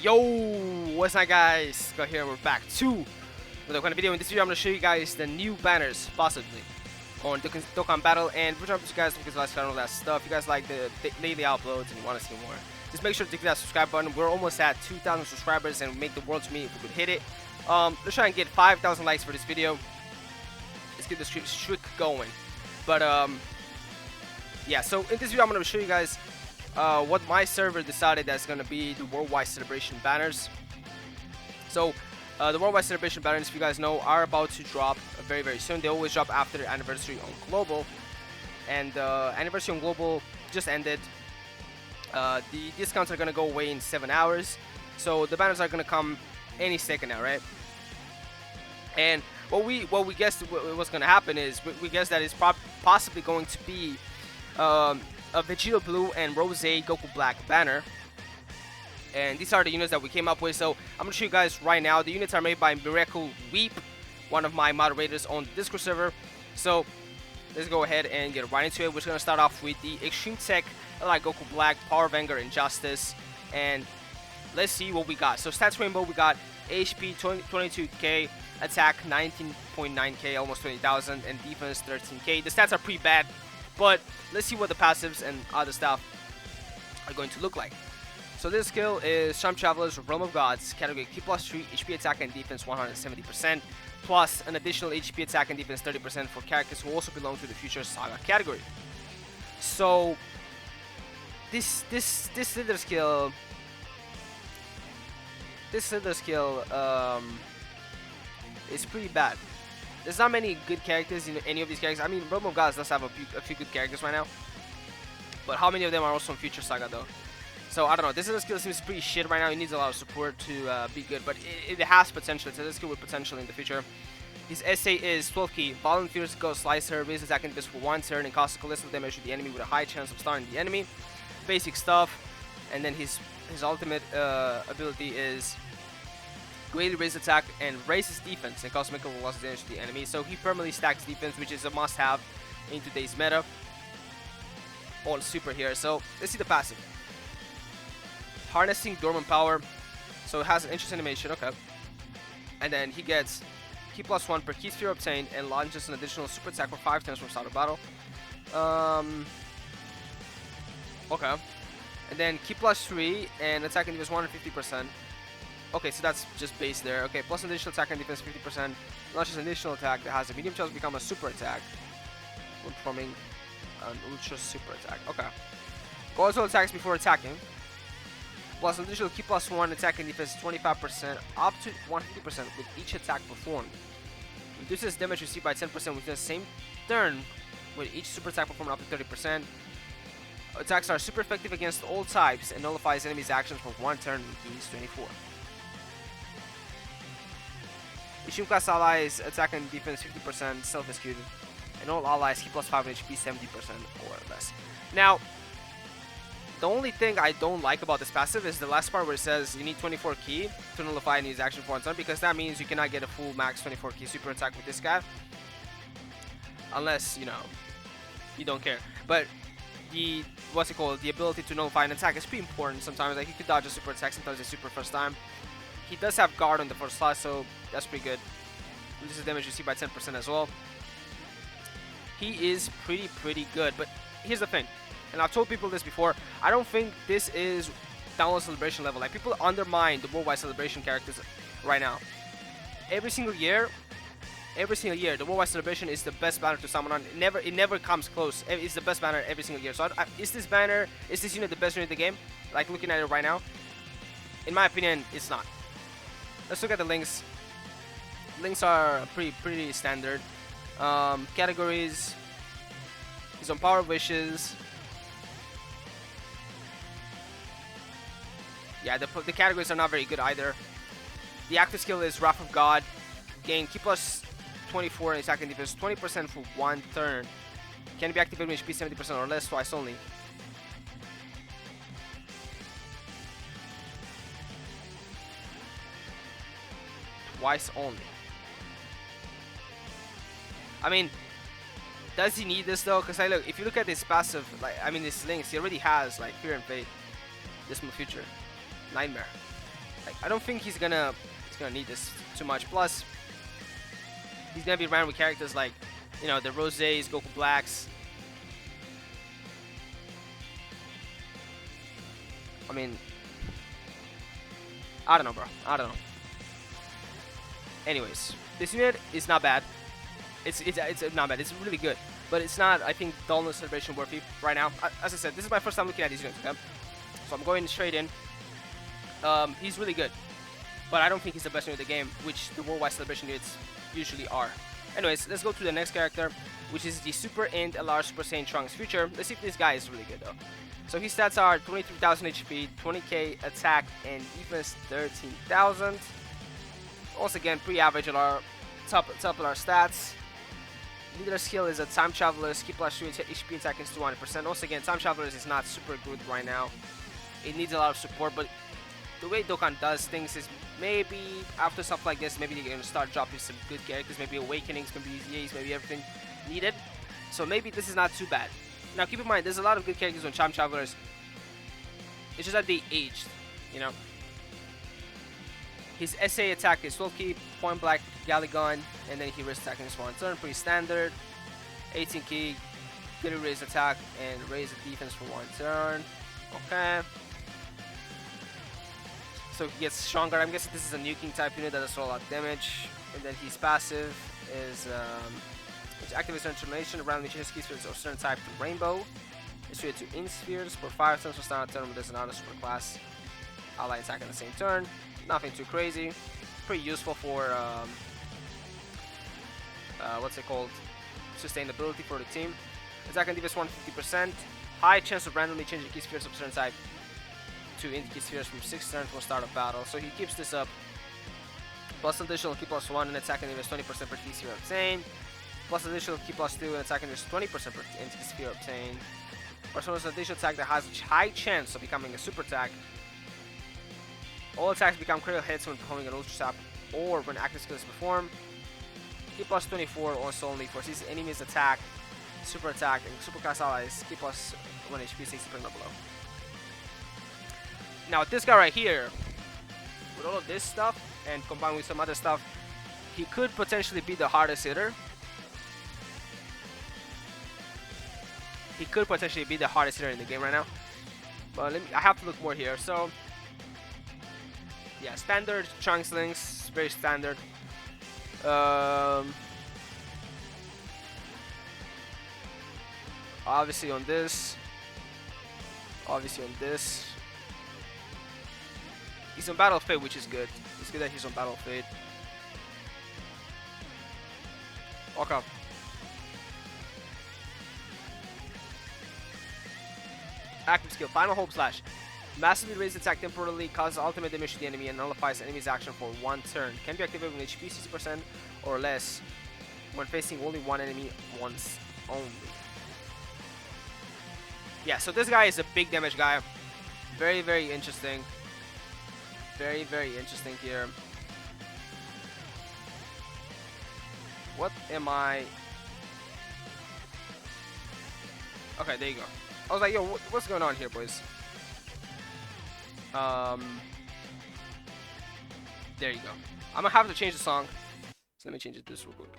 Yo, what's up guys? Got here and we're back to the dokkan video. In this video I'm going to show you guys the new banners, possibly, on dokkan battle, and we're trying to you guys because last all that stuff. If you guys like the daily uploads and you want to see more, just make sure to click that subscribe button. We're almost at 2,000 subscribers and make the world to me if we could hit it. Let's try and get 5,000 likes for this video. Let's get the streak going. But yeah, so in this video I'm going to show you guys what my server decided that's going to be the worldwide celebration banners. So the worldwide celebration banners, if you guys know, are about to drop very soon. They always drop after the anniversary on global, and anniversary on global just ended. The discounts are going to go away in 7 hours, so the banners are going to come any second now, right? And what we guessed what's going to happen is we guessed that it's possibly going to be a Vegito Blue and Rose Goku Black banner, and these are the units that we came up with. So I'm gonna show you guys right now. The units are made by Miracle Weep, one of my moderators on the Discord server. So let's go ahead and get right into it. We're gonna start off with the Extreme Tech, like Goku Black, Power Vanguard, and Justice, and let's see what we got. So stats rainbow, we got HP 22k, attack 19.9k, almost 20,000, and defense 13k. The stats are pretty bad, but let's see what the passives and other stuff are going to look like. So this skill is Time Traveler's Realm of Gods, category Ki +3, HP attack and defense 170%, plus an additional HP attack and defense 30% for characters who also belong to the Future Saga category. So this leader skill is pretty bad. There's not many good characters in any of these characters. I mean, Realm of Gods does have a few good characters right now, but how many of them are also in Future Saga though? So I don't know. This other skill seems pretty shit right now. It needs a lot of support to be good, but it has potential. It's a skill with potential in the future. His SA is 12 key. Volunteers go Slicer, raises attack and defense for 1 turn, and causes collision damage to the enemy with a high chance of starting the enemy. Basic stuff. And then his ultimate ability is greatly raise attack and raises defense and causes mechanical loss damage to the enemy. So he permanently stacks defense, which is a must-have in today's meta. All super here. So let's see the passive. Harnessing Dormant Power. So it has an interest animation, okay. And then he gets Ki +1 per key sphere obtained and launches an additional super attack for 5 times from start of battle. Okay. And then Ki +3 and attack and defense 150%. Okay, so that's just base there. Okay, plus an additional attack and defense 50%. Launches an additional attack that has a medium chance to become a super attack when performing an ultra super attack. Okay. Also attacks before attacking. Plus an additional Ki +1 attack and defense 25%, up to 150% with each attack performed. Reduces damage received by 10% within the same turn with each super attack performed up to 30%. Attacks are super effective against all types and nullifies enemies' actions for 1 turn with each 24. Extreme class allies attack and defense 50% self-executed, and all allies Ki +5 HP 70% or less. Now, the only thing I don't like about this passive is the last part where it says you need 24 key to nullify enemy's action for 1 turn, because that means you cannot get a full max 24 key super attack with this guy, unless, you know, you don't care. But the the ability to nullify an attack is pretty important sometimes. Like, you could dodge a super attack, sometimes a super first time. He does have guard on the first slot, so that's pretty good. Reduces damage received by 10% as well. He is pretty good, but here's the thing, and I've told people this before, I don't think this is download celebration level. Like, people undermine the worldwide celebration characters right now. Every single year, the worldwide celebration is the best banner to summon on. It never comes close. It's the best banner every single year. So is this unit the best unit in the game? Like, looking at it right now, in my opinion, it's not. Let's look at the links. Links are pretty standard. Categories. He's on Power Wishes. Yeah, the categories are not very good either. The active skill is Wrath of God. Gain Ki +24 in attack and defense 20% for 1 turn. Can be activated with HP 70% or less twice only. Twice only. I mean, does he need this though? Because look, if you look at his passive, like, I mean, his links, he already has like Fear and Fate, Dismal Future, Nightmare. Like, I don't think he's gonna need this too much. Plus, he's gonna be ran with characters like, you know, the Roses, Goku Blacks. I mean, I don't know, bro. I don't know. Anyways, this unit is not bad. It's not bad. It's really good, but it's not, I think, dullness celebration worthy right now. As I said, this is my first time looking at these units. Okay, so I'm going straight in. He's really good, but I don't think he's the best unit in the game, which the worldwide celebration units usually are. Anyways, let's go to the next character, which is the Super Int LR Super Saiyan Trunks Future. Let's see if this guy is really good though. So his stats are 23,000 HP, 20k attack, and defense 13,000. Once again, pretty average LR, top LR stats. Leader skill is a Time Traveler's Key plus 2 HP attack is 200%. Once again, Time Traveler's is not super good right now. It needs a lot of support, but the way Dokkan does things is maybe after stuff like this, maybe they're going to start dropping some good characters. Maybe Awakenings, maybe EZAs, maybe everything needed. So maybe this is not too bad. Now keep in mind, there's a lot of good characters on Time Travelers. It's just that they aged, you know. His SA attack is 12 key, point blank, galley gun, and then he risks attacking this one turn, pretty standard. 18 key, good raise attack, and raise the defense for one turn. Okay. So he gets stronger. I'm guessing this is a nuking type unit that does a lot of damage. And then his passive is which activates transformation, randomly changes key spheres of certain type to rainbow. It's rated to in spheres for 5 turns for standard turn, but there's another super class ally attack on the same turn. Nothing too crazy. Pretty useful for what's it called? Sustainability for the team. Attack and defense 150%. High chance of randomly changing key spheres of certain type to in key spheres from 6 turns from start of battle. So he keeps this up. Plus additional key plus 1 and attack and defense 20% per key sphere obtained. Plus additional key plus 2 and attack and defense 20% per key sphere obtained. Or so an additional attack that has a high chance of becoming a super attack. All attacks become critical hits when performing an ultra sap or when active skill is performed. Key plus 24 also only for sees enemies attack, super attack, and super class allies. Key plus 1 HP 60% or below. Now this guy right here, with all of this stuff and combined with some other stuff, he could potentially be the hardest hitter. He could potentially be the hardest hitter in the game right now. But I have to look more here. So yeah, standard Trunks links, very standard. Obviously on this. He's on Battle of Fate, which is good. It's good that he's on Battle of Fate. Walk up. Active skill, Final Hope Slash. Massively raise attack temporarily, causes ultimate damage to the enemy, and nullifies enemy's action for one turn. Can be activated when HP 60% or less when facing only one enemy once only. Yeah, so this guy is a big damage guy. Very, very interesting. Very, very interesting here. What am I? Okay, there you go. I was like, yo, what's going on here, boys? There you go. I'm gonna have to change the song. So let me change it this real quick.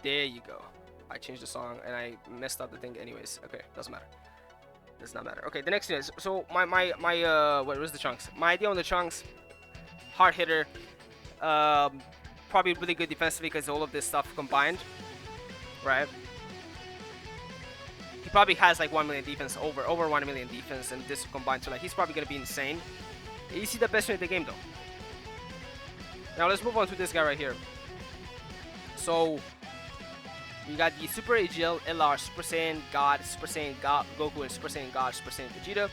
There you go. I changed the song and I messed up the thing anyways. Okay, doesn't matter. Does not matter. Okay, the next thing is, so my what was the Trunks? My idea on the Trunks, hard hitter, probably really good defensively because all of this stuff combined, right? He probably has like 1 million defense, over 1 million defense, and this combined, so like he's probably gonna be insane. Is he the best unit in the game though? Now let's move on to this guy right here. So we got the Super AGL, LR, Super Saiyan God, Goku, and Super Saiyan God, Super Saiyan Vegeta.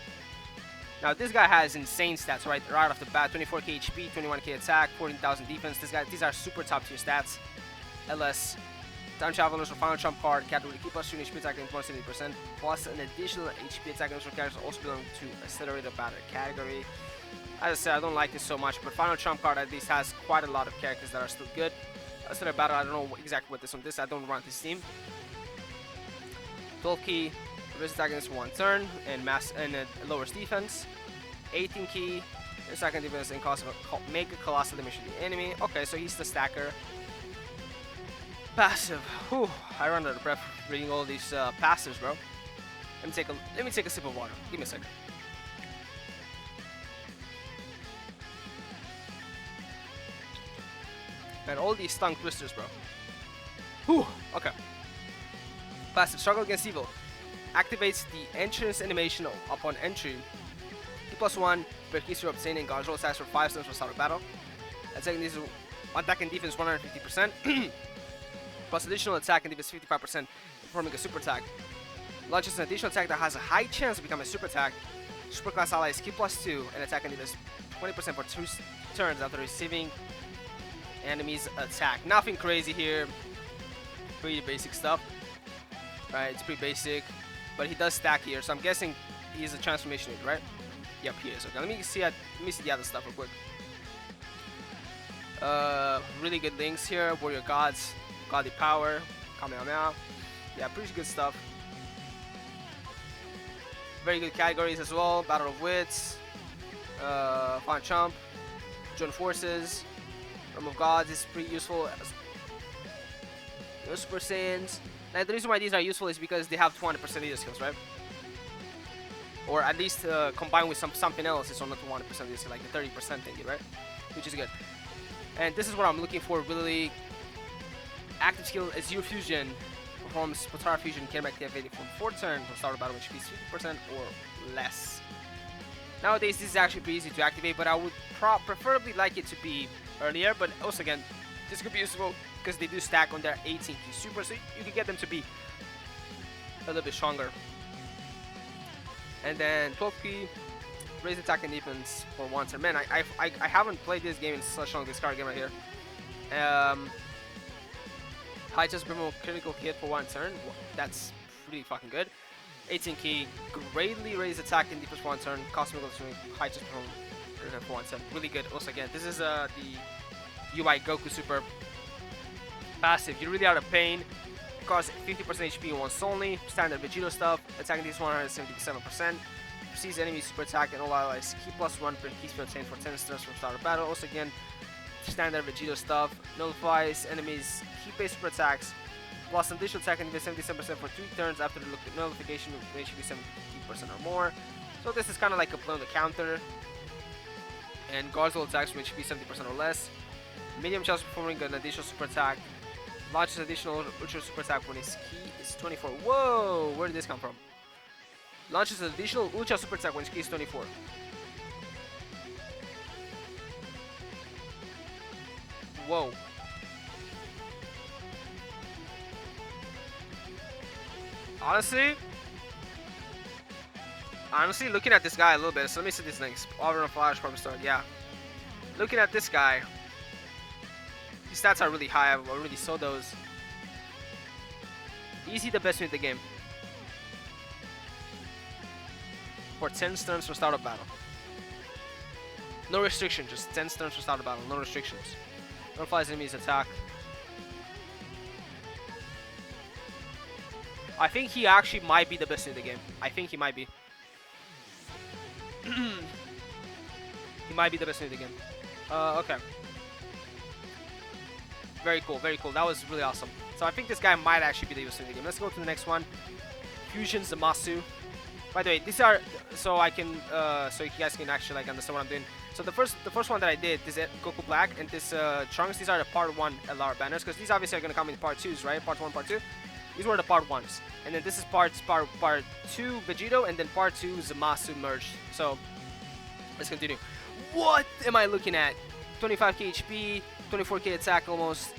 Now this guy has insane stats right off the bat: 24k HP, 21k attack, 14,000 defense. These are super top tier stats. LS, Time Travelers for Final Trump card, category key plus 2 HP attack and 70%, plus an additional HP attack and characters also belong to Accelerated Battle category. As I said, I don't like this so much, but Final Trump card at least has quite a lot of characters that are still good. Accelerated Battle, I don't know exactly what this on this. I don't run this team. 12 key, risk attack against one turn, and lowers defense. 18 key, His second defense and make a colossal damage to the enemy. Okay, so he's the stacker. Passive. Whew, I run out of breath reading all these passives, bro. Let me take a sip of water. Give me a second. And all these tongue twisters, bro. Whew, okay. Passive, struggle against evil. Activates the entrance animation upon entry. T+1 per keys to obtaining guards roll attacks for 5 turns for start of battle. Attacking these attack and defense 150%. Plus additional attack and defense 55%, performing a super attack. Launches an additional attack that has a high chance to become a super attack. Super class allies K+2 and attack and defense 20% for 2 turns after receiving enemy's attack. Nothing crazy here. Pretty basic stuff. Right, it's pretty basic. But he does stack here, so I'm guessing he's a transformation unit, right? Yep, he is. Okay, let me see the other stuff real quick. Really good links here. Warrior Gods, Godly Power, Kamehameha. Yeah, pretty good stuff. Very good categories as well. Battle of Wits, Fun Chump, Join Forces, Realm of Gods is pretty useful. Super Saiyans. Now the reason why these are useful is because they have 200% leader skills, right? Or at least combined with something else, it's only 200% leader skill, like the 30% thingy, right? Which is good. And this is what I'm looking for, really. Active skill is Zero Fusion. Performs Potara Fusion can be activated from 4 turns from start of battle, which is 50% or less. Nowadays, this is actually pretty easy to activate, but I would preferably like it to be earlier. But also, again, this could be useful because they do stack on their 18 key super, so you can get them to be a little bit stronger. And then 12 key, raise attack and defense for 1 turn. Man, I haven't played this game in such long. This card game right here. High chance promote critical hit for 1 turn. That's pretty fucking good. 18 key, greatly raise attack and defense for 1 turn. Cosmical high chance promote for 1 turn. Really good. Also, again, this is the UI Goku Super passive. You're really out of pain. Cause 50% HP once only. Standard Vegito stuff. Attacking these 177%. Sees enemy super attack and all allies. K+1 per key speed obtained for 10 turns from start of battle. Also, again, standard Vegito stuff. Nullifies enemies key-based super attacks. Plus an additional attack and 77% for 3 turns after the nullification of HP 70% or more. So this is kind of like a play on the counter. And guards all attacks from HP 70% or less. Medium chance performing an additional super attack. Launches additional ultra super attack when his key is 24. Whoa! Where did this come from? Launches an additional ultra super attack when his key is 24. Whoa. Honestly, looking at this guy a little bit. So let me see these things. Auburn Flash, Carbon Star. Yeah. Looking at this guy. His stats are really high. I've already saw those. Easy the best unit in the game. For 10 turns for start of battle. No restriction, just 10 turns for start of battle. No restrictions. Nullifies enemies attack. I think he actually might be the best in the game. I think he might be. He might be the best in the game. Okay. Very cool, very cool. That was really awesome. So I think this guy might actually be the best in the game. Let's go to the next one. Fusion Zamasu. By the way, these are so I can so you guys can actually like understand what I'm doing. So the first one that I did, this Goku Black and this Trunks, these are the part 1 LR banners because these obviously are gonna come in part 2s, right? Part 1, part 2. These were the part 1s, and then this is part 2 Vegito, and then part 2 Zamasu merged. So let's continue. What am I looking at? 25k HP, 24k attack, almost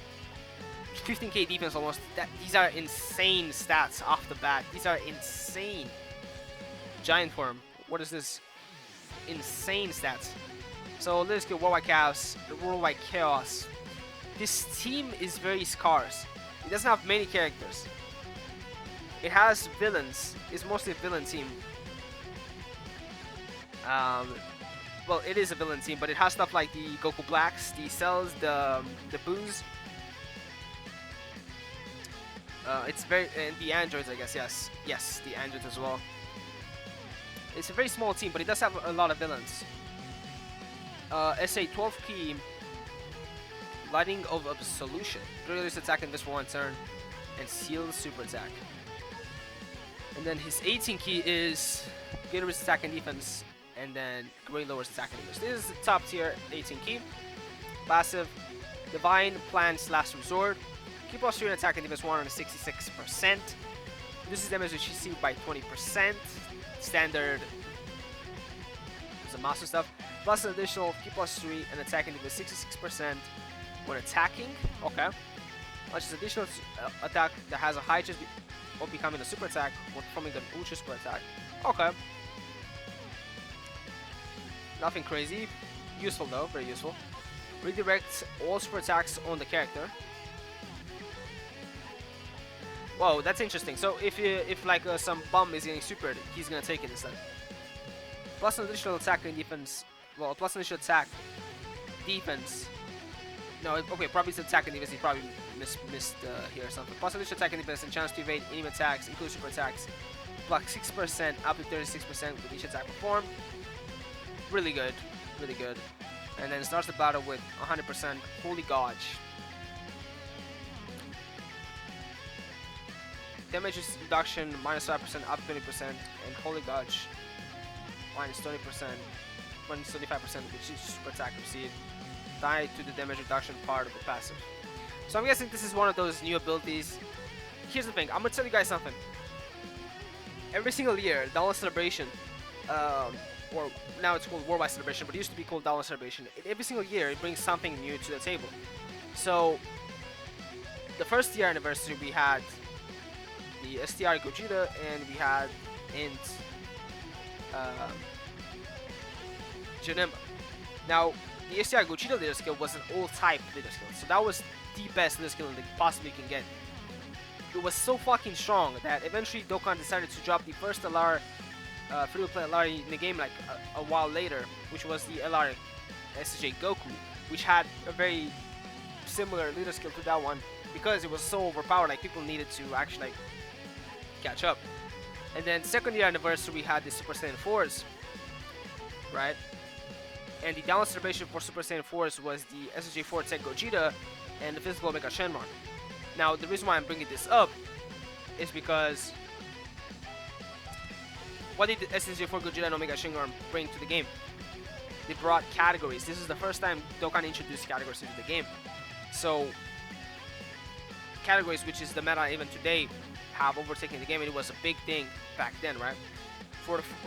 15k defense, almost. These are insane stats off the bat. These are insane. Giant form. What is this? Insane stats. So let's get Worldwide Chaos. Worldwide Chaos. This team is very scarce. It doesn't have many characters. It has villains. It's mostly a villain team. Well, it is a villain team, but it has stuff like the Goku Blacks, the Cells, the Boos. It's very and the androids, I guess. Yes, the androids as well. It's a very small team, but it does have a lot of villains. SA 12 key, Lighting of Absolution. Release attack in this one turn, and seal super attack. And then his 18 key is Gator's attack and defense, and then Gray lowers attack and defense. This is the top tier 18 key. Passive, Divine Plan's Last Resort. Keep plus 3 attack and defense 166%. Reduces damage with CC by 20%. Standard Zamasu stuff. Plus an additional keep plus 3 and attack and defense 66% when attacking. Okay. Which is additional attack that has a high chance of becoming a super attack or performing an ultra super attack. Okay. Nothing crazy. Useful though, very useful. Redirects all super attacks on the character. Whoa, that's interesting. So if like some bum is getting supered, he's gonna take it instead. Plus an additional attack and defense. Well, plus an additional attack, defense. No, okay, probably it's attack and defense. He probably missed here or something. Plus an additional attack and defense and chance to evade enemy attacks, including super attacks. Block 6% up to 36% with each attack performed. Really good, really good. And then starts the battle with 100% Holy Gouge. Damage reduction minus 5% up 20%, and Holy Gouge minus 20%, minus 25% which is super attack received, tied to the damage reduction part of the passive. So I'm guessing this is one of those new abilities. Here's the thing, I'm gonna tell you guys something. Every single year, Download Celebration, or now it's called Worldwide Celebration, but it used to be called Download Celebration. Every single year, it brings something new to the table. So the first year anniversary, we had the STR Gogeta, and we had Int Janemba. Now, the STR Gogeta leader skill was an all-type leader skill, so that was the best leader skill that possibly can get. It was so fucking strong that eventually Dokkan decided to drop the first LR, free-to-play LR in the game like a while later, which was the LR SJ Goku, which had a very similar leader skill to that one because it was so overpowered, like people needed to actually like catch up. And then second year anniversary, we had the Super Saiyan 4s, right? And the download celebration for Super Saiyan 4s was the SSJ4 Tech Gogeta and the physical Omega Shenron. Now, the reason why I'm bringing this up is because what did the SSJ4 Gogeta and Omega Shenron bring to the game? They brought categories. This is the first time Dokkan introduced categories into the game. So, categories, which is the meta even today, have overtaken the game, and it was a big thing back then, right?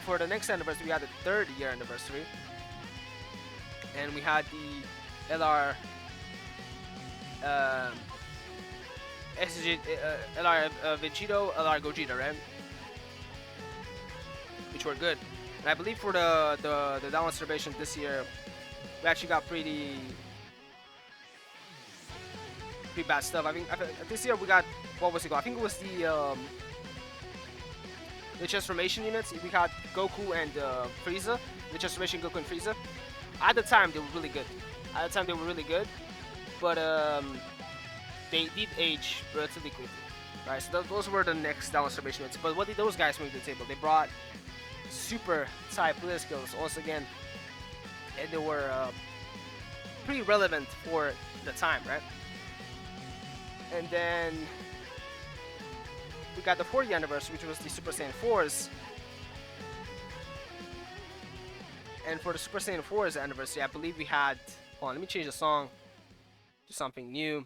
For the next anniversary, we had the third year anniversary, and we had the LR SG, LR Vegito, LR Gogeta, right? Which were good. And I believe for the download celebration this year, we actually got pretty bad stuff. I think this year we got, what was it called? I think it was the transformation units. We got Goku and Frieza, the transformation Goku and Frieza. At the time, they were really good. But they did age relatively quickly, right? So those were the next download celebration units. But what did those guys bring to the table? They brought super type player skills once again, and they were pretty relevant for the time, right? And then we got the 4th year anniversary, which was the Super Saiyan 4s. And for the Super Saiyan 4s anniversary, I believe we had, hold on, let me change the song to something new.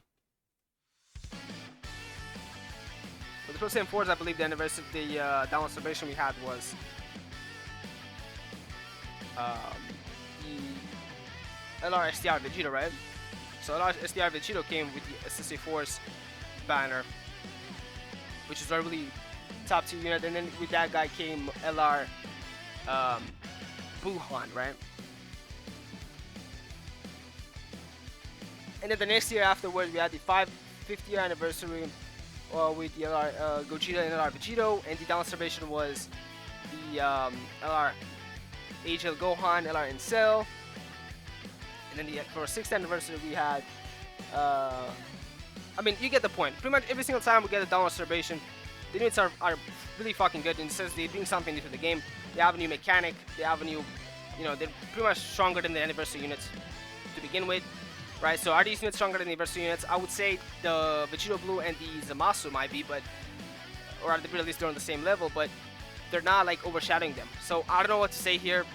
For the Super Saiyan 4s, I believe the anniversary, the download celebration we had was the LR STR Vegeta, right? So LR STR Vegito came with the SSA Force banner, which is a really top tier unit, and then with that guy came LR Buhan, right? And then the next year afterwards, we had the 5th year anniversary with the LR Gogeta and LR Vegito, and the download celebration was the LR HL Gohan, LR Incel. And then for our 6th anniversary, we had, I mean, you get the point. Pretty much every single time we get a download celebration, the units are really fucking good in the sense they bring something new to the game. They have a new mechanic, they have a new you know, they're pretty much stronger than the anniversary units to begin with, right? So are these units stronger than the anniversary units? I would say the Vegito Blue and the Zamasu might be, but or at the very least they're on the same level, but they're not like overshadowing them. So I don't know what to say here.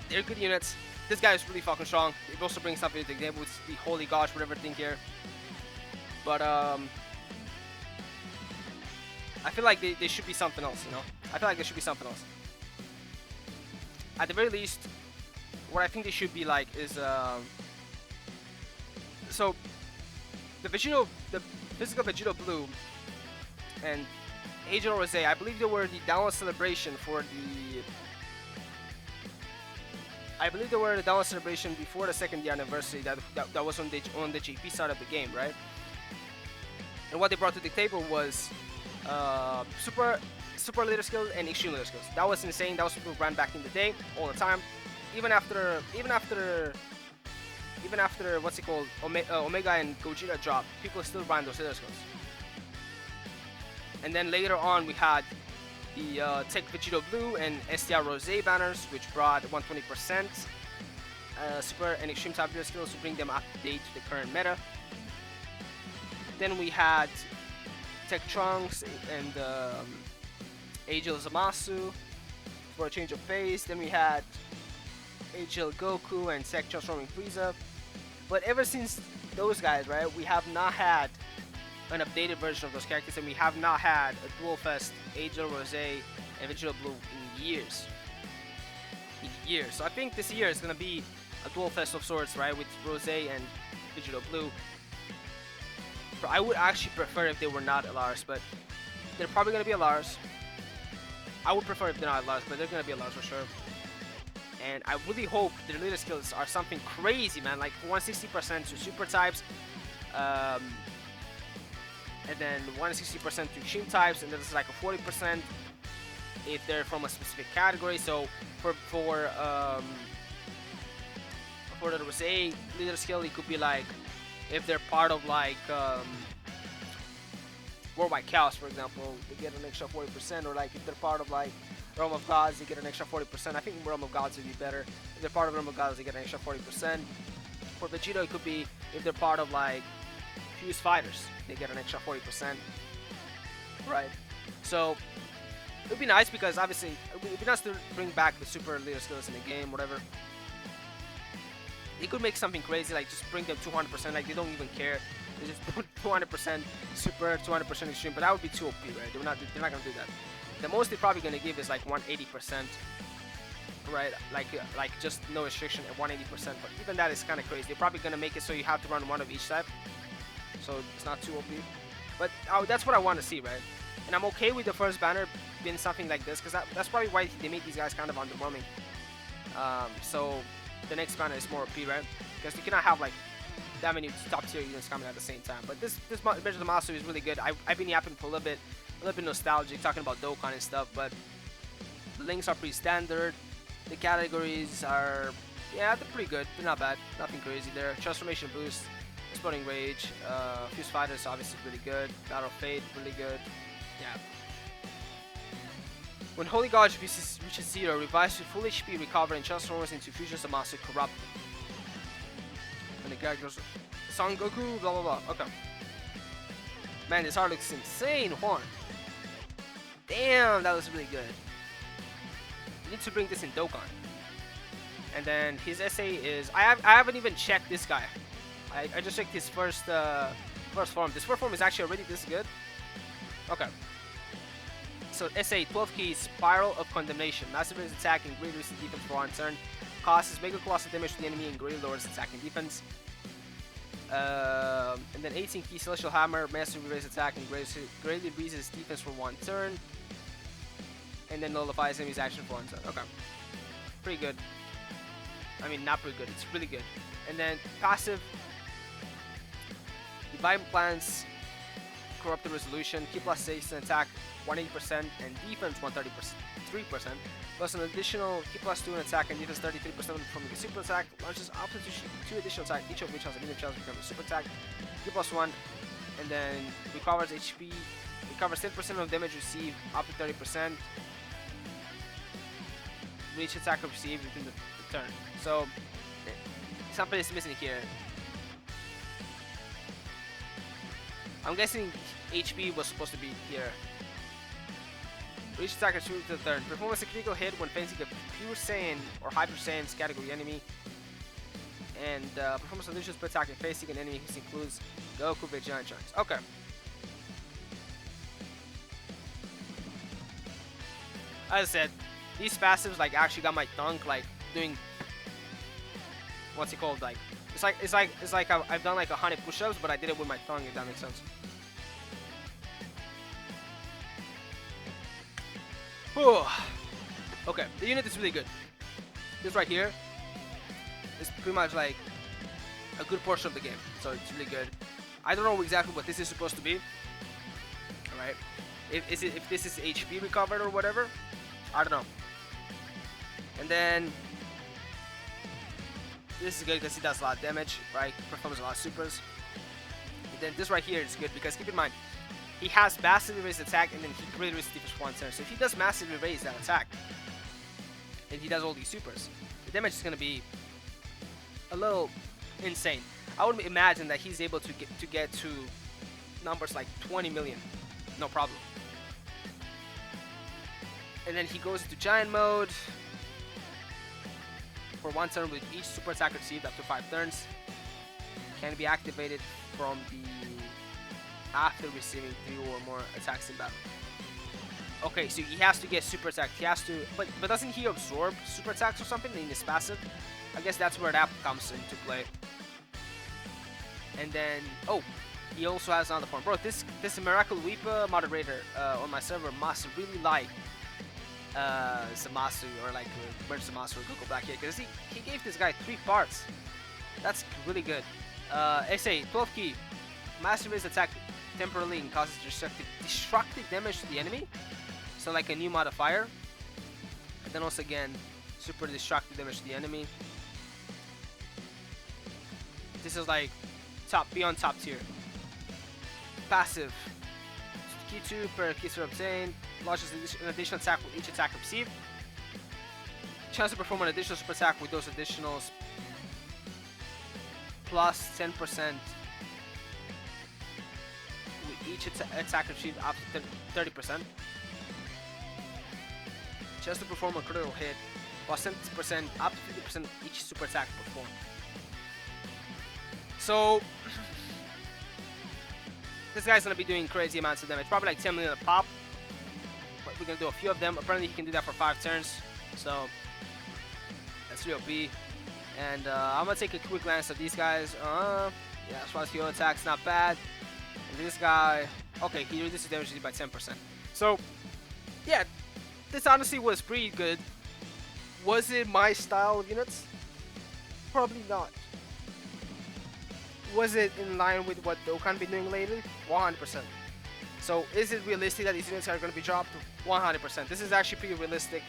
They're good units. This guy is really fucking strong. It also brings something to the game with the holy gosh, whatever thing here. But I feel like they should be something else, you know? I feel like they should be something else. At the very least, what I think they should be like is so the physical Vegito Blue and Angel Rose, I believe they were the download celebration for the. I believe they were the download celebration before the second year anniversary that was on the JP side of the game, right? And what they brought to the table was super leader skills and extreme leader skills. That was insane. That was what people ran back in the day all the time. Even after what's it called, Omega and Gogeta dropped, people still ran those leader skills. And then later on we had the Tech Vegito Blue and STR Rose banners, which brought 120% super and extreme type leader skills to bring them up to date to the current meta. Then we had Tech Trunks and Angel Zamasu for a change of pace. Then we had Angel Goku and Tech Transforming Frieza. But ever since those guys, right, we have not had an updated version of those characters, and we have not had a dual fest Angel Rose and Vegito Blue in years. So I think this year is gonna be a dual fest of sorts, right, with Rose and Vegito Blue. I would actually prefer if they were not Alars, but they're probably gonna be Alars. I would prefer if they're not Alars, but they're gonna be Alars for sure. And I really hope their leader skills are something crazy, man, like 160% to super types, and then 160% to extreme types, and then there's like a 40% if they're from a specific category. So for the Rose leader skill, it could be like if they're part of like Worldwide Chaos, for example, they get an extra 40%, or like if they're part of like Realm of Gods, they get an extra 40%. I think Realm of Gods would be better. If they're part of Realm of Gods, they get an extra 40%. For Vegito, it could be if they're part of like Fused Fighters, they get an extra 40%. Right. So it would be nice because obviously it would be nice to bring back the super leader skills in the game, whatever. They could make something crazy, like just bring them 200%, like they don't even care. They just put 200% super, 200% extreme, but that would be too OP, right? They're not gonna do that. The most they're probably gonna give is like 180%, right? Like just no restriction at 180%. But even that is kind of crazy. They're probably gonna make it so you have to run one of each type, so it's not too OP. But that's what I want to see, right? And I'm okay with the first banner being something like this, because that's probably why they made these guys kind of underwhelming. So the next banner is more OP, right? Because you cannot have like that many top tier units coming at the same time. But this Zamasu is really good. I've been yapping for a little bit nostalgic, talking about Dokkan and stuff, but the links are pretty standard. The categories are, yeah, they're pretty good. They're not bad. Nothing crazy there. Transformation Boost, Exploding Rage, Fused Fighters obviously really good. Battle of Fate, really good. Yeah. When Holy God reaches 0, revives with full HP, recover, and transforms into Fusion Zamasu Corrupt. And the characters, Son Goku, blah blah blah. Okay. Man, this art looks insane, Juan. Damn, that looks really good. You need to bring this in Dokkan. And then his essay is, I haven't even checked this guy. I just checked his first form. This first form is actually already this good. Okay. So essay 12 keys, Spiral of Condemnation. Massive raise attack and great recent defense for one turn. Causes mega colossal damage to the enemy and greatly lowers attack and defense. And then 18 key Celestial Hammer, massive raise attack and greatly raises defense for one turn. And then nullifies enemy's action for one turn. Okay. Pretty good. I mean, not pretty good. It's really good. And then passive, Divine Plans, Corrupted Resolution, key plus 6 and attack 180% and defense 133%, plus an additional key plus 2 and attack and defense 33% from the super attack. Launches up to 2 additional attack, each of which has a medium chance to become a super attack. Key plus 1, and then recovers HP, recovers 10% of damage received up to 30%. reach attack or receive within the turn. So something is missing here. I'm guessing HP was supposed to be here. Reach attack or shoot to the turn. Perform a critical hit when facing a pure Saiyan or Hyper Saiyan's category enemy. And perform a solution split attack when facing an enemy who includes Goku, Vegeta, and Trunks. Okay. As I said, these passives like actually got my thunk like doing what's it called, like it's like I've done like 100 push-ups, but I did it with my tongue, if that makes sense. Okay, the unit is really good. This right here is pretty much like a good portion of the game, so it's really good. I don't know exactly what this is supposed to be. All right, if this is HP recovered or whatever, I don't know. And then this is good because he does a lot of damage, right? Performs a lot of supers. And then this right here is good because keep in mind, he has massively raised attack and then he really raises defense for 1 turn. So if he does massively raise that attack and he does all these supers, the damage is gonna be a little insane. I would imagine that he's able to get to numbers like 20 million, no problem. And then he goes into giant mode for 1 turn with each super attack received up to 5 turns. Can be activated from the after receiving 3 or more attacks in battle. Okay, so he has to get super attack. He has to, but doesn't he absorb super attacks or something in his passive? I guess that's where that comes into play. And then, oh, he also has another form. Bro, this Miracle Weeper moderator on my server must really like Zamasu or like where's Zamasu or Goku Black here, because he gave this guy 3 parts. That's really good. SA 12 key, master raise attack temporarily and causes destructive damage to the enemy. So like a new modifier. And then also again, super destructive damage to the enemy. This is like beyond top tier. Passive. Key 2 per key obtained. Launches an additional attack with each attack received. Chance to perform an additional super attack with those additionals plus 10% with each attack received up to 30%. Chance to perform a critical hit plus 70% up to 50% each super attack performed. So this guy's gonna be doing crazy amounts of damage, probably like 10 million a pop. But we're gonna do a few of them. Apparently he can do that for 5 turns, so that's real OP. And I'm gonna take a quick glance at these guys. Yeah, as far as heal attacks, not bad. And this guy, okay, he reduces damage by 10%. So yeah, this honestly was pretty good. Was it my style of units? Probably not. Was it in line with what Dokkan been doing lately? 100%. So is it realistic that these units are going to be dropped? 100%. This is actually pretty realistic,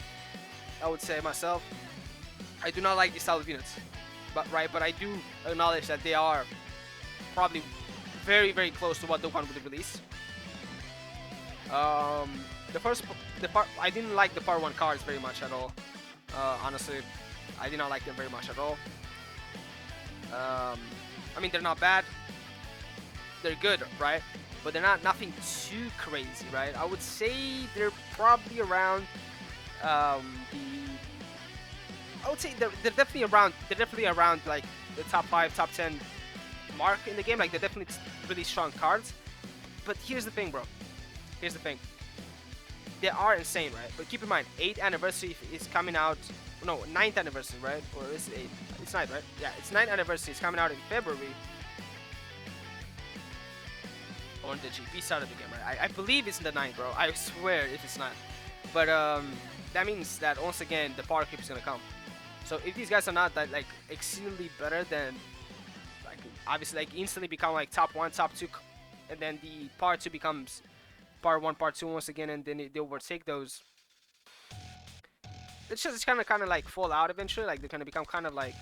I would say myself. I do not like these style of units, but I do acknowledge that they are probably very, very close to what Dokkan would release. The part I didn't like the part 1 cards very much at all. Honestly, I did not like them very much at all. I mean, they're not bad. They're good, right? But they're nothing too crazy, right? I would say they're probably around I would say they're definitely around like the top 5, top 10 mark in the game. Like they're definitely really strong cards. But here's the thing, bro. Here's the thing. They are insane, right? But keep in mind, 8th anniversary is coming out. No, 9th anniversary, right? Or is it 8th? It's 9th, right? Yeah, it's 9th anniversary. It's coming out in February. On the GP side of the game, right? I believe it's in the 9th, bro. I swear if it's not. But that means that once again the power creep is gonna come. So if these guys are not that like exceedingly better, then like obviously like instantly become like top 1, top 2, and then the part 2 becomes part 1, part 2 once again, and then they overtake those. It's just kind of like fall out eventually. Like they're gonna become kind of like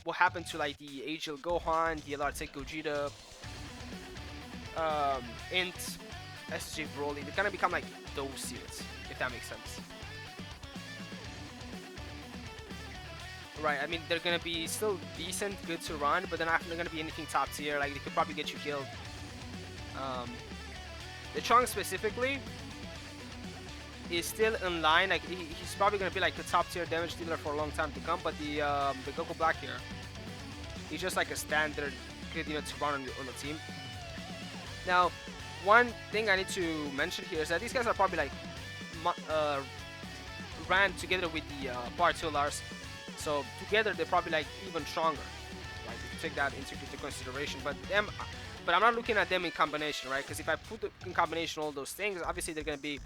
what happened to like the Agile Gohan, the LR Tech Vegeta, Int, SSG Broly, they're gonna become like those units, if that makes sense. Right, I mean, they're gonna be still decent, good to run, but they're not gonna be anything top tier. Like, they could probably get you killed. The Trunks specifically is still in line. Like, he's probably gonna be like the top tier damage dealer for a long time to come. But the Goku Black here, he's just like a standard good unit to run on the team. Now, one thing I need to mention here is that these guys are probably like ran together with the Part 2 Lars. So together they're probably like even stronger. Like, if you take that into consideration. But I'm not looking at them in combination, right? Because if I put in combination all those things, obviously they're gonna be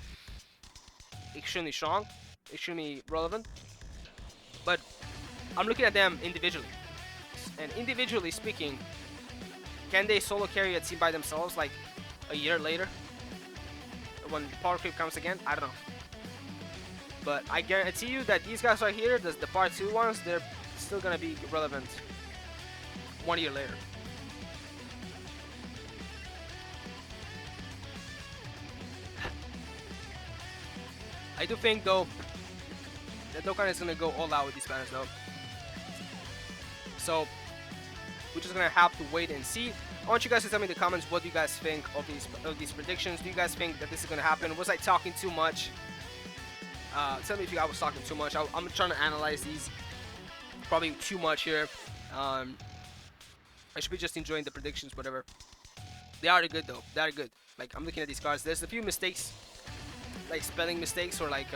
extremely strong, extremely relevant. But I'm looking at them individually. And individually speaking, can they solo carry a team by themselves like a year later? When the power creep comes again? I don't know. But I guarantee you that these guys right here, the Part 2 ones, they're still gonna be relevant 1 year later. I do think though that Dokkan is gonna go all out with these banners though. So we're just gonna have to wait and see. I want you guys to tell me in the comments what do you guys think of these predictions. Do you guys think that this is gonna happen? Was I talking too much? Tell me if I was talking too much. I'm trying to analyze these. Probably too much here. I should be just enjoying the predictions, whatever. They are good though. They are good. Like, I'm looking at these cards. There's a few mistakes, like spelling mistakes or like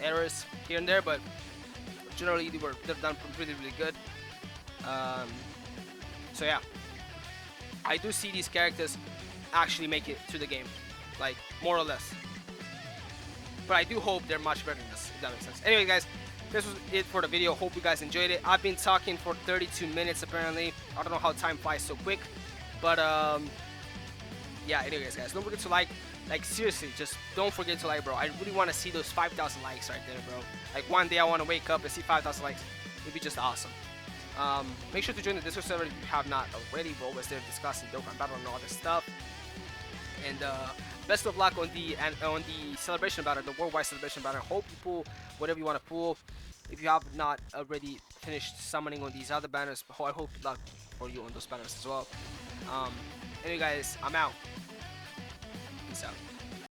errors here and there, but generally they're done really good. So yeah, I do see these characters actually make it to the game, like more or less. But I do hope they're much better than this, if that makes sense. Anyway, guys, this was it for the video. Hope you guys enjoyed it. I've been talking for 32 minutes apparently. I don't know how time flies so quick, but yeah. Anyways, guys, don't forget to like seriously, just don't forget to like, bro. I really want to see those 5,000 likes right there, bro. Like, one day I want to wake up and see 5,000 likes. It'd be just awesome. Make sure to join the Discord server if you have not already. We're always there discussing Dokkan Battle and all this stuff. And best of luck on the celebration banner, the worldwide celebration banner. Hope you pull whatever you want to pull. If you have not already finished summoning on these other banners, I hope luck for you on those banners as well. Anyway, guys, I'm out. Peace out.